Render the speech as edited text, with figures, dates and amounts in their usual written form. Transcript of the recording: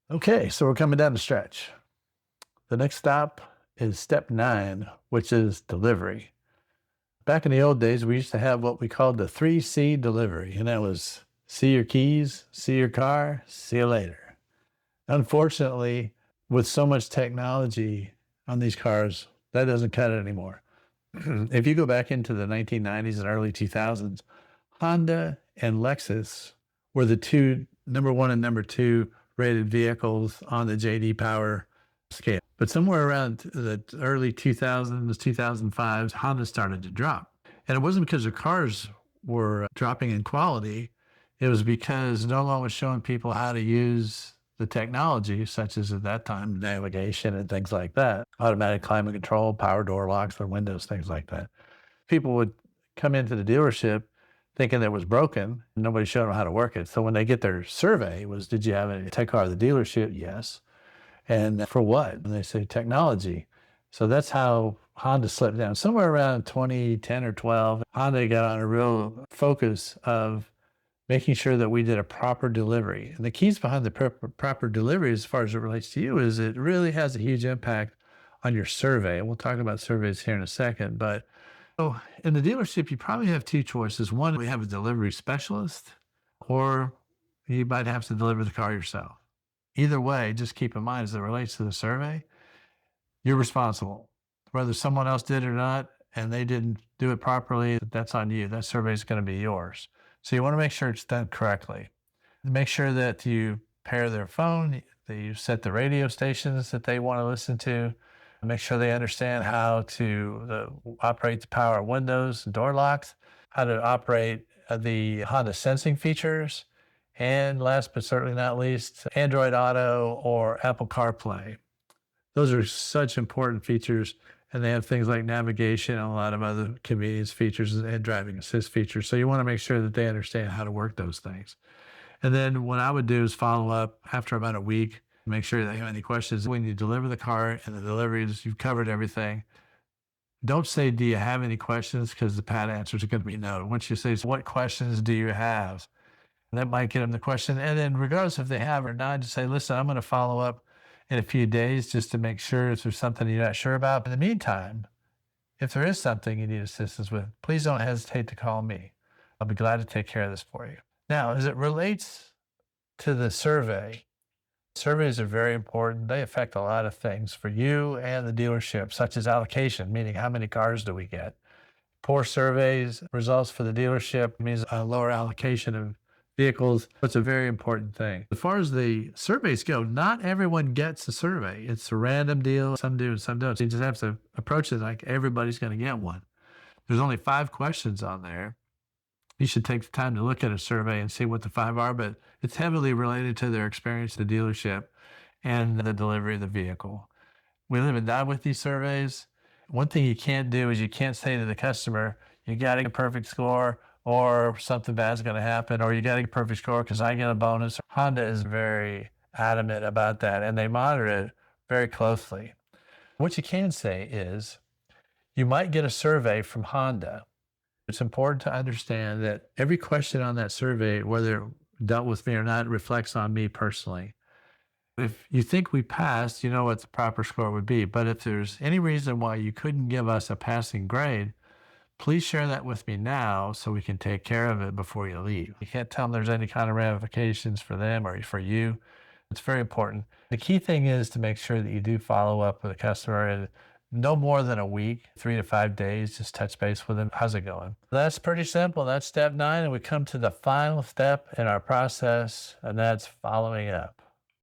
Okay, so we're coming down the stretch. The next stop is step 9, which is delivery. Back in the old days, we used to have what we called the 3C delivery, and that was see your keys, see your car, see you later. Unfortunately, with so much technology on these cars, that doesn't cut it anymore. If you go back into the 1990s and early 2000s, Honda and Lexus were the two number one and number two rated vehicles on the JD Power scale. But somewhere around the early 2000s, 2005s, Honda started to drop. And it wasn't because the cars were dropping in quality. It was because no one was showing people how to use the technology, such as at that time, navigation and things like that, automatic climate control, power door locks for windows, things like that. People would come into the dealership thinking it was broken. And nobody showed them how to work it. So when they get their survey was, did you have a tech car at the dealership? Yes. And for what? And they say technology. So that's how Honda slipped down. Somewhere around 2010 or 12, Honda got on a real focus of making sure that we did a proper delivery. And the keys behind the proper delivery, as far as it relates to you, is it really has a huge impact on your survey. And we'll talk about surveys here in a second. But so in the dealership, you probably have two choices. One, we have a delivery specialist, or you might have to deliver the car yourself. Either way, just keep in mind as it relates to the survey, you're responsible. Whether someone else did it or not, and they didn't do it properly, that's on you. That survey is going to be yours. So you want to make sure it's done correctly. Make sure that you pair their phone, that you set the radio stations that they want to listen to, make sure they understand how to operate the power windows and door locks, how to operate the Honda sensing features, and last but certainly not least, Android Auto or Apple CarPlay. Those are such important features, and they have things like navigation and a lot of other convenience features and driving assist features. So you want to make sure that they understand how to work those things. And then what I would do is follow up after about a week, make sure they have any questions. When you deliver the car and the deliveries, you've covered everything. Don't say, do you have any questions? Because the pat answers are going to be no. Once you say, so what questions do you have? That might get them the question. And then regardless if they have or not, just say, listen, I'm going to follow up in a few days just to make sure if there's something you're not sure about. In the meantime, if there is something you need assistance with, please don't hesitate to call me. I'll be glad to take care of this for you. Now, as it relates to the survey, surveys are very important. They affect a lot of things for you and the dealership, such as allocation, meaning how many cars do we get? Poor surveys results for the dealership means a lower allocation of vehicles. It's a very important thing. As far as the surveys go, not everyone gets a survey. It's a random deal. Some do and some don't. So you just have to approach it like everybody's going to get one. There's only 5 questions on there. You should take the time to look at a survey and see what the 5 are, but it's heavily related to their experience at the dealership and the delivery of the vehicle. We live and die with these surveys. One thing you can't do is you can't say to the customer, you got to get a perfect score or something bad's going to happen, or you got to get a perfect score because I get a bonus. Honda is very adamant about that, and they monitor it very closely. What you can say is you might get a survey from Honda. It's important to understand that every question on that survey, whether dealt with me or not, reflects on me personally. If you think we passed, you know what the proper score would be. But if there's any reason why you couldn't give us a passing grade, please share that with me now so we can take care of it before you leave. You can't tell them there's any kind of ramifications for them or for you. It's very important. The key thing is to make sure that you do follow up with a customer and no more than a week, 3 to 5 days, just touch base with them. How's it going? That's pretty simple. That's step 9. And we come to the final step in our process, and that's following up.